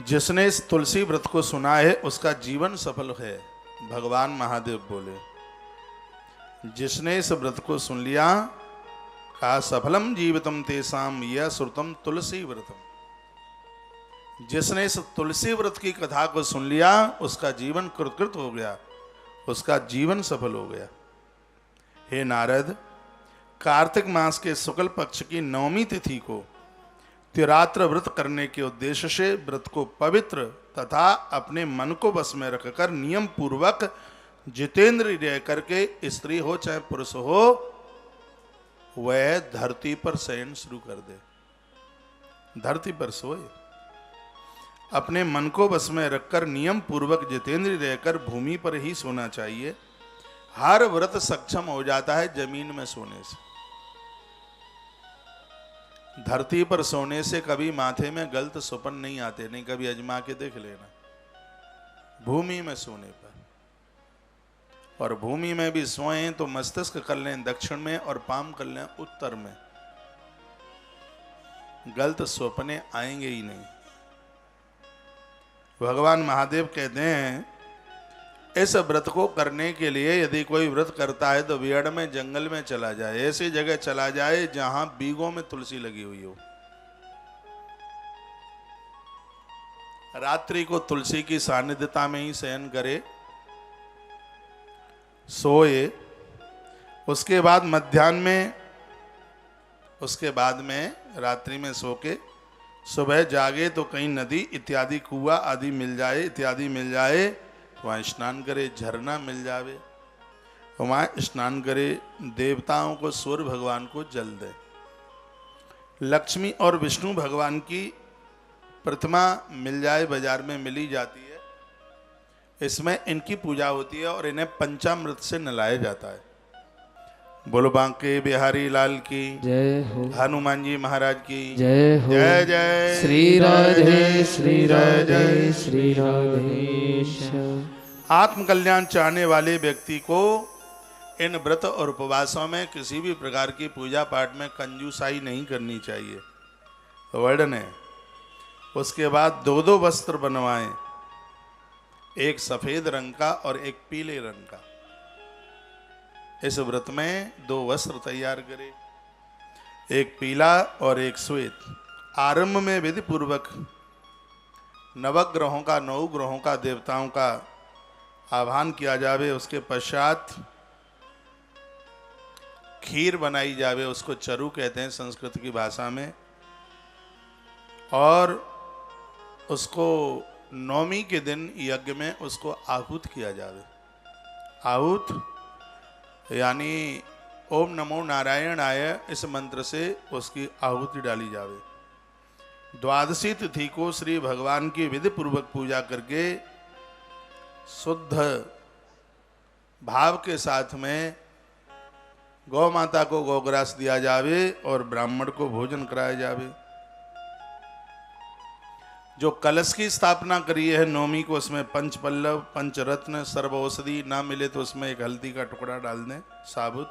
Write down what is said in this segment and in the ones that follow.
जिसने इस तुलसी व्रत को सुना है उसका जीवन सफल है। भगवान महादेव बोले, जिसने इस व्रत को सुन लिया, कहा सफलम जीवितम तेसाम यह श्रुतम तुलसी व्रतम। जिसने इस तुलसी व्रत की कथा को सुन लिया उसका जीवन कृतकृत हो गया, उसका जीवन सफल हो गया। हे नारद, कार्तिक मास के शुक्ल पक्ष की नवमी तिथि को तिरात्र व्रत करने के उद्देश्य से व्रत को पवित्र तथा अपने मन को बस में रखकर नियम पूर्वक जितेंद्र रह करके स्त्री हो चाहे पुरुष हो, वह धरती पर शयन शुरू कर दे, धरती पर सोए। अपने मन को बस में रखकर नियम पूर्वक जितेंद्र रहकर भूमि पर ही सोना चाहिए। हर व्रत सक्षम हो जाता है जमीन में सोने से। धरती पर सोने से कभी माथे में गलत स्वप्न नहीं आते, नहीं कभी अजमा के देख लेना। भूमि में सोने पर, और भूमि में भी सोएं तो मस्तिष्क कर लें दक्षिण में और पाम कर लें उत्तर में, गलत स्वप्ने आएंगे ही नहीं। भगवान महादेव कहते हैं इस व्रत को करने के लिए यदि कोई व्रत करता है तो वियड़ में जंगल में चला जाए, ऐसी जगह चला जाए जहां बीघों में तुलसी लगी हुई हो। रात्रि को तुलसी की सानिध्यता में ही शयन करे, सोए। उसके बाद मध्याह्न में, उसके बाद में रात्रि में सो के सुबह जागे तो कहीं नदी इत्यादि कुआं आदि मिल जाए, इत्यादि मिल जाए, वहाँ स्नान करे। झरना मिल जावे वहाँ स्नान करे। देवताओं को, सूर्य भगवान को जल दे। लक्ष्मी और विष्णु भगवान की प्रतिमा मिल जाए, बाजार में मिली जाती है, इसमें इनकी पूजा होती है और इन्हें पंचामृत से नहलाया जाता है। बोलो बांके बिहारी लाल की जय हो, हनुमान जी महाराज की जय हो, जय जय श्री राधे श्री राधे श्री राधेश। आत्मकल्याण चाहने वाले व्यक्ति को इन व्रत और उपवासों में किसी भी प्रकार की पूजा पाठ में कंजूसाई नहीं करनी चाहिए। वर्णन है। उसके बाद दो दो वस्त्र बनवाएं, एक सफेद रंग का और एक पीले रंग का। इस व्रत में दो वस्त्र तैयार करें, एक पीला और एक श्वेत। आरंभ में विधि पूर्वक नवग्रहों का, 9 ग्रहों का, देवताओं का आह्वान किया जावे। उसके पश्चात खीर बनाई जावे, उसको चरु कहते हैं संस्कृत की भाषा में, और उसको नौमी के दिन यज्ञ में उसको आहूत किया जावे। आहूत यानी ओम नमो नारायणाय, इस मंत्र से उसकी आहुति डाली जावे। द्वादशी तिथि को श्री भगवान की विधि पूर्वक पूजा करके शुद्ध भाव के साथ में गौ माता को गौग्रास दिया जावे और ब्राह्मण को भोजन कराया जावे। जो कलश की स्थापना करी है नौमी को, उसमें पंचपल्लव, पंचरत्न, सर्व औषधि ना मिले तो उसमें एक हल्दी का टुकड़ा डाल दें साबुत।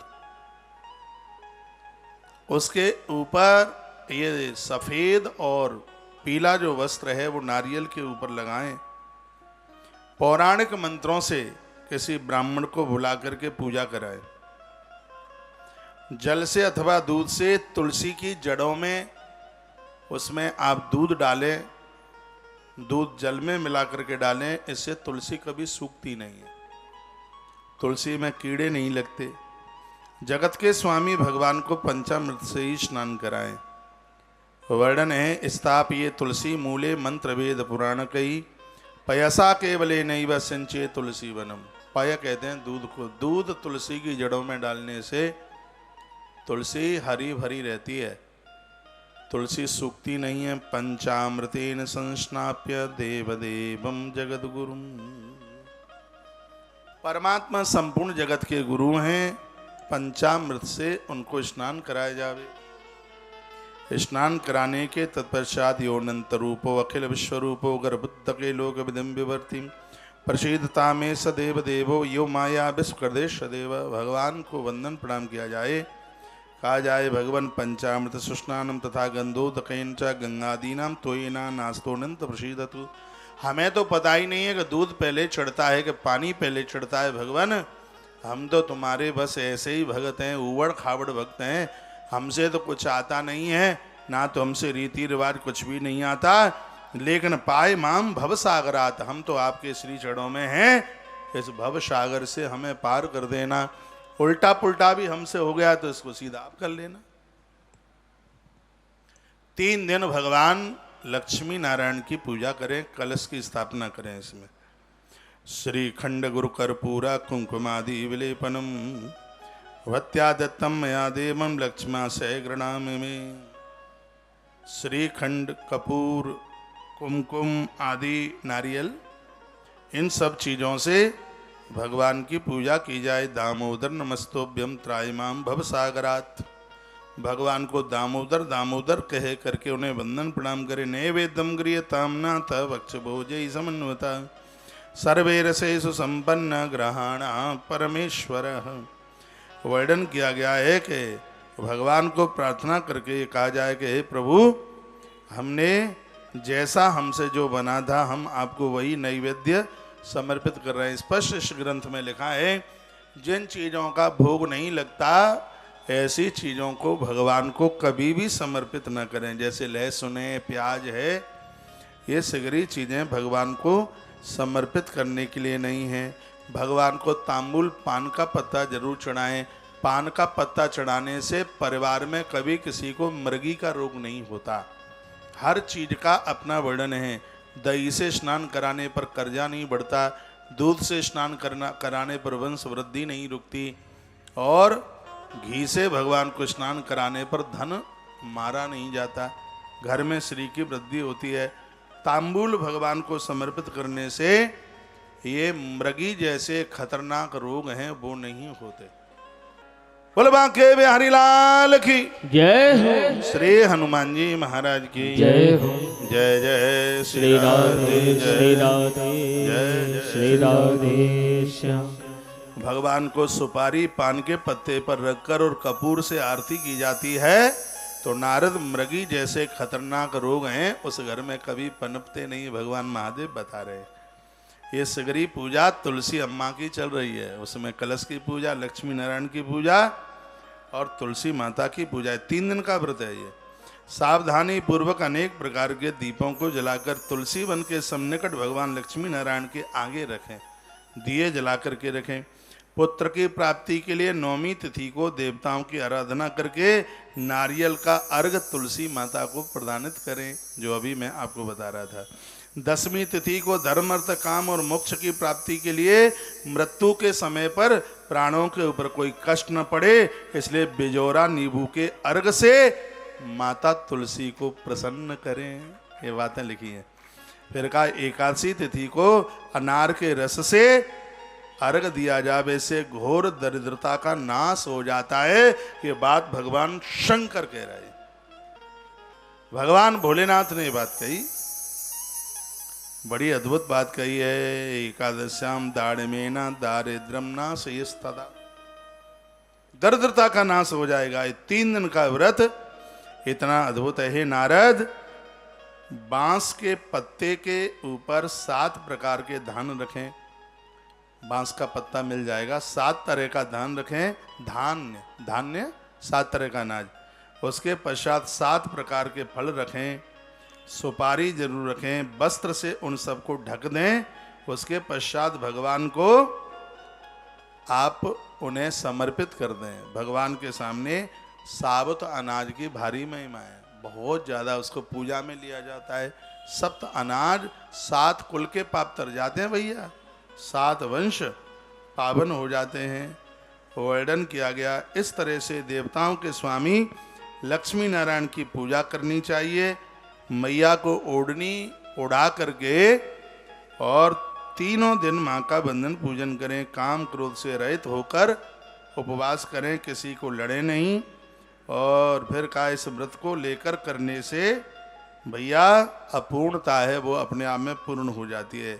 उसके ऊपर ये सफेद और पीला जो वस्त्र है वो नारियल के ऊपर लगाएं। पौराणिक मंत्रों से किसी ब्राह्मण को बुला करके पूजा कराएं। जल से अथवा दूध से तुलसी की जड़ों में, उसमें आप दूध डालें, दूध जल में मिला करके डालें। इससे तुलसी कभी सूखती नहीं है, तुलसी में कीड़े नहीं लगते। जगत के स्वामी भगवान को पंचामृत से ही स्नान कराएं। वर्णन है, स्थाप ये तुलसी मूले मंत्र वेद पुराण कई, पयसा केवले नैव सिंचे तुलसी वनम। पय कहते हैं दूध को। दूध तुलसी की जड़ों में डालने से तुलसी हरी भरी रहती है, तुलसी सूखती नहीं है। पंचामृतेन संस्नाप्य देवदेवम जगद्गुरुम। परमात्मा संपूर्ण जगत के गुरु हैं, पंचामृत से उनको स्नान कराया जावे। स्नान कराने के तत्पश्चात यो अनंत रूपो अखिल विश्वरूपो गर्भुद्ध के लोक विधिम विवर्तिम प्रसिद्धता में सदेव देवो यो माया विश्वदेश देव। भगवान को वंदन प्रणाम किया जाए। कहा जाए भगवन पंचामृत सुष्णानम तथा गंधोदकेन च गंगादीनाम तोयेना नास्तोनंत प्रसीदतु। हमें तो पता ही नहीं है कि दूध पहले चढ़ता है कि पानी पहले चढ़ता है भगवान। हम तो तुम्हारे बस ऐसे ही भगत हैं, उबड़ खाबड़ भक्त हैं, हमसे तो कुछ आता नहीं है, ना तो हमसे रीति रिवाज कुछ भी नहीं आता, लेकिन पाए माम भव सागरात, हम तो आपके श्री चरणों में हैं, इस भव सागर से हमें पार कर देना। उल्टा पुल्टा भी हमसे हो गया तो इसको सीधा आप कर लेना। 3 दिन भगवान लक्ष्मी नारायण की पूजा करें, कलश की स्थापना करें। इसमें श्रीखंड गुरु कर्पूरा कुंकुमादि विलेपनम वत्यादत्तम मया देवम लक्ष्मा से गृणाम में। श्रीखंड, कपूर, कुमकुम आदि नारियल, इन सब चीज़ों से भगवान की पूजा की जाए। दामोदर नमस्तोभ्यम त्रायमाम भव सागरात, भगवान को दामोदर दामोदर कहे करके उन्हें वंदन प्रणाम करे। नैवेद्यम गृह्यताम नाथ वक्ष भोजै समन्वता सर्वे रसेषु संपन्न ग्रहाण परमेश्वर। वर्णन किया गया है कि भगवान को प्रार्थना करके कहा जाए कि हे प्रभु, हमने जैसा हमसे जो बना था हम आपको वही नैवेद्य समर्पित कर रहे हैं। स्पष्ट इस ग्रंथ में लिखा है जिन चीज़ों का भोग नहीं लगता ऐसी चीज़ों को भगवान को कभी भी समर्पित न करें। जैसे लहसुन है, प्याज है, ये सगरी चीज़ें भगवान को समर्पित करने के लिए नहीं है। भगवान को तांबुल पान का पत्ता जरूर चढ़ाएं। पान का पत्ता चढ़ाने से परिवार में कभी किसी को मृगी का रोग नहीं होता। हर चीज़ का अपना वर्णन है। दही से स्नान कराने पर कर्जा नहीं बढ़ता, दूध से स्नान कराने पर वंश वृद्धि नहीं रुकती, और घी से भगवान को स्नान कराने पर धन मारा नहीं जाता, घर में श्री की वृद्धि होती है। तांबूल भगवान को समर्पित करने से ये मृगी जैसे खतरनाक रोग हैं वो नहीं होते। बोल बांके बिहारी लाल की जय हो। श्री हनुमान जी महाराज की जय हो। जय जय श्री राधे श्री राधे जय श्री राधे श्याम। भगवान को सुपारी पान के पत्ते पर रखकर और कपूर से आरती की जाती है तो नारद मृगी जैसे खतरनाक रोग हैं उस घर में कभी पनपते नहीं। भगवान महादेव बता रहे। ये सगरी पूजा तुलसी अम्मा की चल रही है, उसमें कलश की पूजा, लक्ष्मी नारायण की पूजा और तुलसी माता की पूजा है। 3 दिन का व्रत है ये। सावधानी पूर्वक अनेक प्रकार के दीपों को जलाकर तुलसी वन के सन्निकट भगवान लक्ष्मी नारायण के आगे रखें, दिए जला करके रखें। पुत्र की प्राप्ति के लिए 9वीं तिथि को देवताओं की आराधना करके नारियल का अर्घ तुलसी माता को प्रदानित करें, जो अभी मैं आपको बता रहा था। 10वीं तिथि को धर्म अर्थ काम और मोक्ष की प्राप्ति के लिए मृत्यु के समय पर प्राणों के ऊपर कोई कष्ट न पड़े, इसलिए बिजोरा नींबू के अर्घ से माता तुलसी को प्रसन्न करें। ये बातें लिखी हैं। फिर कहा एकादशी तिथि को अनार के रस से अर्घ दिया जावे से घोर दरिद्रता का नाश हो जाता है। ये बात भगवान शंकर कह रहे हैं। भगवान भोलेनाथ ने ये बात कही, बड़ी अद्भुत बात कही है। एकादश्याम दाड़मेना दारिद्रम नाशयस्तदा, दरिद्रता का नाश हो जाएगा। ये 3 दिन का व्रत इतना अद्भुत है। हे नारद, बांस के पत्ते के ऊपर 7 प्रकार के धान रखें। बांस का पत्ता मिल जाएगा, 7 तरह का धान रखें। धान्य 7 तरह का अनाज। उसके पश्चात 7 प्रकार के फल रखें। सुपारी जरूर रखें। वस्त्र से उन सबको ढक दें। उसके पश्चात भगवान को आप उन्हें समर्पित कर दें। भगवान के सामने साबुत अनाज की भारी महिमा है, बहुत ज़्यादा उसको पूजा में लिया जाता है। सप्त अनाज 7 कुल के पाप तर जाते हैं भैया, 7 वंश पावन हो जाते हैं। वर्णन किया गया। इस तरह से देवताओं के स्वामी लक्ष्मी नारायण की पूजा करनी चाहिए। मैया को ओढ़नी उड़ा करके और 3 दिन माँ का बंधन पूजन करें। काम क्रोध से रहित होकर उपवास करें, किसी को लड़े नहीं। और फिर कहा इस व्रत को लेकर करने से भैया अपूर्णता है वो अपने आप में पूर्ण हो जाती है।